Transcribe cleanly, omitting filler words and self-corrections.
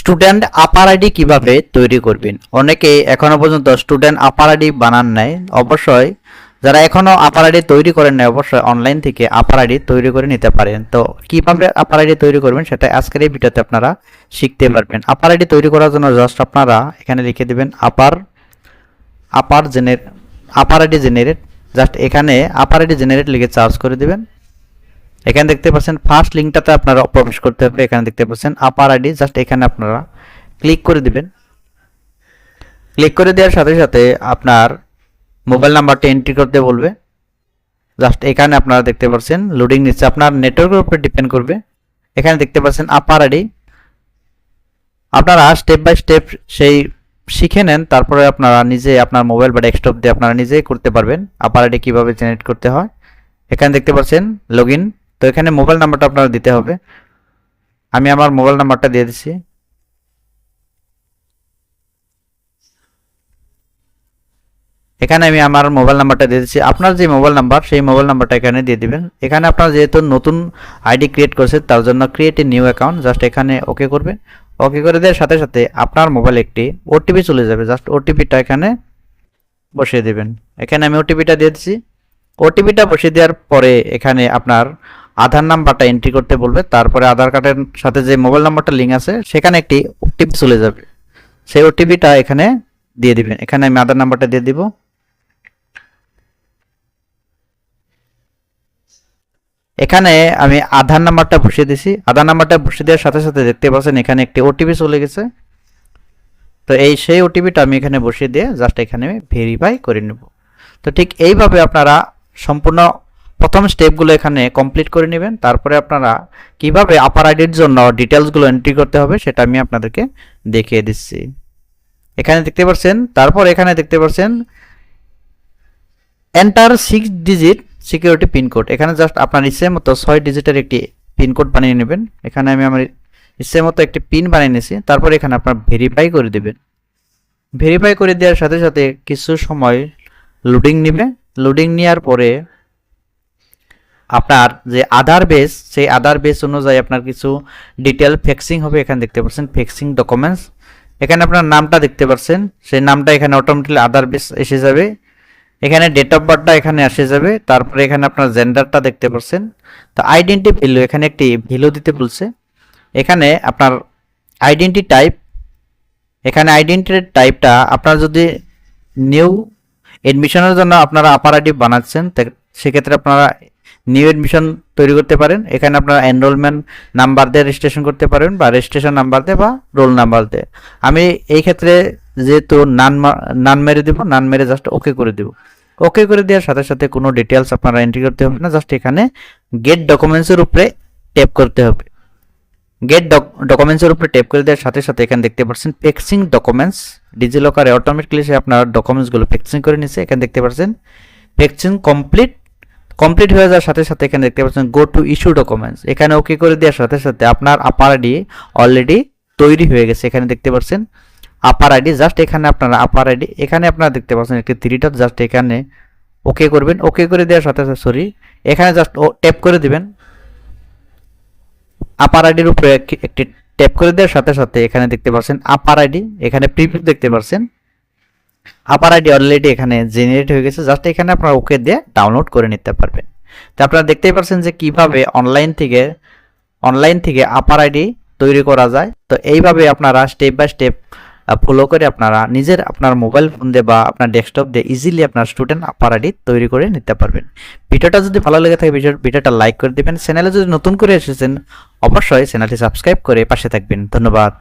Student আপার ID কিভাবে তৈরি করবেন? অনেকে এখনো পর্যন্ত স্টুডেন্ট আপার আইডি বানান নাই। অবশ্যই যারা এখনো আপার আইডি তৈরি করেন নাই, অবশ্যই অনলাইন থেকে আপার আইডি তৈরি করে নিতে পারেন। তো কিভাবে আপার আইডি তৈরি করবেন সেটা আজকের এই ভিডিওতে আপনারা শিখতে পারবেন। আপার আইডি তৈরি করার জন্য জাস্ট আপনারা এখানে লিখে দিবেন আপার আইডি জেনারেট। জাস্ট এখানে আপার আইডি জেনারেট লিখে সার্চ করে দিবেন। এখানে দেখতে পাচ্ছেন ফার্স্ট লিঙ্কটাতে আপনারা প্রবেশ করতে হবে। এখানে দেখতে পাচ্ছেন আপার আইডি, জাস্ট এখানে আপনারা ক্লিক করে দিবেন। ক্লিক করে দেওয়ার সাথে সাথে আপনার মোবাইল নাম্বারটা এন্ট্রি করতে বলবে। জাস্ট এখানে আপনারা দেখতে পাচ্ছেন লোডিং নিচ্ছে, আপনার নেটওয়ার্কের উপর ডিপেন্ড করবে। এখানে দেখতে পাচ্ছেন আপার আইডি, আপনারা স্টেপ বাই স্টেপ সেই শিখে নেন, তারপরে আপনারা নিজে আপনার মোবাইল বা ডেস্কটপ দিয়ে আপনারা নিজেই করতে পারবেন আপার আইডি কীভাবে জেনারেট করতে হয়। এখানে দেখতে পাচ্ছেন লগ ইন। তো এখানে মোবাইল নাম্বারটা আপনারা দিতে হবে। আমি আমার মোবাইল নাম্বারটা দিয়ে দিচ্ছি। এখানে আমি আমার মোবাইল নাম্বারটা দিয়ে দিচ্ছি। আপনার যে মোবাইল নাম্বার সেই মোবাইল নাম্বারটা এখানে দিয়ে দিবেন। এখানে আপনার যেহেতু নতুন আইডি ক্রিয়েট করছে তার জন্য create a new account, just এখানে ওকে করবেন। ওকে করে দেওয়ার সাথে সাথে আপনার মোবাইলে একটি ওটিপি চলে যাবে। জাস্ট ওটিপিটা এখানে বসিয়ে দেবেন। এখানে আমি ওটিপিটা দিয়ে দিচ্ছি। ওটিপিটা বসিয়ে দেওয়ার পরে এখানে আপনার আধার নাম্বারটা এন্ট্রি করতে বলবে। তারপরে আধার কার্ডের সাথে যে মোবাইল নাম্বারটা লিঙ্ক আছে সেখানে একটি ওটিপি চলে যাবে। সেই ওটিপিটা এখানে দিয়ে দিবেন। এখানে আমি আধার নাম্বারটা দিয়ে দিব। এখানে আমি আধার নাম্বারটা বসিয়ে দিছি। আধার নাম্বারটা বসিয়ে দেওয়ার সাথে সাথে দেখতে পাচ্ছেন এখানে একটি ওটিপি চলে গেছে। তো সেই ওটিপিটা আমি এখানে বসিয়ে দিয়ে জাস্ট এখানে আমি ভেরিফাই করে নেব। তো ঠিক এইভাবে আপনারা সম্পূর্ণ প্রথম স্টেপগুলো এখানে কমপ্লিট করে নেবেন। তারপরে আপনারা কিভাবে আপার আইডির জন্য ডিটেলসগুলো এন্ট্রি করতে হবে সেটা আমি আপনাদেরকে দেখিয়ে দিচ্ছি। এখানে দেখতে পাচ্ছেন, তারপর এখানে দেখতে পাচ্ছেন এন্টার 6 ডিজিট সিকিউরিটি পিনকোড। এখানে জাস্ট আপনার ইচ্ছে মতো 6 ডিজিটের একটি পিনকোড বানিয়ে নেবেন। এখানে আমি আমার ইচ্ছে মতো একটি পিন বানিয়ে নিয়েছি। তারপর এখানে আপনার ভেরিফাই করে দেবেন। ভেরিফাই করে দেওয়ার সাথে সাথে কিছু সময় লোডিং নেবে। লোডিং নেওয়ার পরে আপনার যে আধার বেস, সেই আধার বেস অনুযায়ী আপনার কিছু ডিটেল ফেক্সিং হবে। এখানে দেখতে পাচ্ছেন ফেক্সিং ডকুমেন্টস। এখানে আপনার নামটা দেখতে পাচ্ছেন, সেই নামটা এখানে অটোমেটিক্যালি আধার বেস এসে যাবে। এখানে ডেট অফ বার্থটা এখানে এসে যাবে। তারপরে এখানে আপনার জেন্ডারটা দেখতে পাচ্ছেন। তো আইডেন্টি ভ্যালু, এখানে একটি ভ্যালু দিতে বলছে। এখানে আপনার আইডেন্টি টাইপ, এখানে আইডেন্টিটি টাইপটা আপনার যদি নিউ এডমিশনের জন্য আপনারা আপার আইডি বানাচ্ছেন সেক্ষেত্রে আপনারা নিউ এডমিশন তৈরি করতে পারেন। এখানে আপনারা এনরোলমেন্ট নাম্বার দিয়ে রেজিস্ট্রেশন করতে পারেন বা রেজিস্ট্রেশন নাম্বার দিয়ে বা রোল নাম্বার দিয়ে। আমি এই ক্ষেত্রে যেহেতু নান মেরে দেবো, নান মেরে জাস্ট ওকে করে দেবো। ওকে করে দেওয়ার সাথে সাথে কোনো ডিটেলস আপনারা এন্ট্রি করতে হবে না। জাস্ট এখানে গেট ডকুমেন্টসের উপরে ট্যাপ করতে হবে। গেট ডকুমেন্টসের উপরে ট্যাপ করে দেওয়ার সাথে সাথে এখানে দেখতে পাচ্ছেন ফেক্সিং ডকুমেন্টস। ডিজিলকারে অটোমেটিক্যালি সে আপনার ডকুমেন্টসগুলো ফেক্সিং করে নিচ্ছে। এখানে দেখতে পাচ্ছেন ফেক্সিং কমপ্লিট হয়ে যাওয়ার সাথে সাথে এখানে দেখতে পাচ্ছেন গো টু ইস্যু ডকুমেন্টস। এখানে ওকে করে দেওয়ার সাথে সাথে আপনার আপার আইডি অলরেডি তৈরি হয়ে গেছে। এখানে দেখতে পাচ্ছেন আপার আইডি, জাস্ট এখানে আপনারা আপার আইডি, এখানে আপনারা দেখতে পাচ্ছেন একটি 3 ডট, জাস্ট এখানে ওকে করবেন। ওকে করে দেওয়ার সাথে সাথে এখানে জাস্ট ট্যাপ করে দিবেন। আপার আইডির উপরে একটি ট্যাপ করে দেওয়ার সাথে সাথে এখানে দেখতে পাচ্ছেন আপার আইডি, এখানে প্রিভিউ দেখতে পাচ্ছেন আপার আইডি অলরেডি এখানে জেনারেট হয়ে গেছে। জাস্ট এখানে আপনারা ওকে দিয়ে ডাউনলোড করে নিতে পারবেন। তো আপনারা দেখতেই পাচ্ছেন যে কিভাবে অনলাইন থেকে আপার আইডি তৈরি করা যায়। তো এইভাবে আপনারা স্টেপ বাই স্টেপ ফলো করে আপনারা আপনার মোবাইল ফোন দিয়ে বা আপনার ডেস্কটপ দিয়ে ইজিলি আপনার স্টুডেন্ট আপার আইডি তৈরি করে নিতে পারবেন। ভিডিওটা যদি ভালো লেগে থাকে ভিডিওটা লাইক করে দিবেন। চ্যানেলে যদি নতুন করে এসেছেন অবশ্যই চ্যানেলটি সাবস্ক্রাইব করে পাশে থাকবেন। ধন্যবাদ।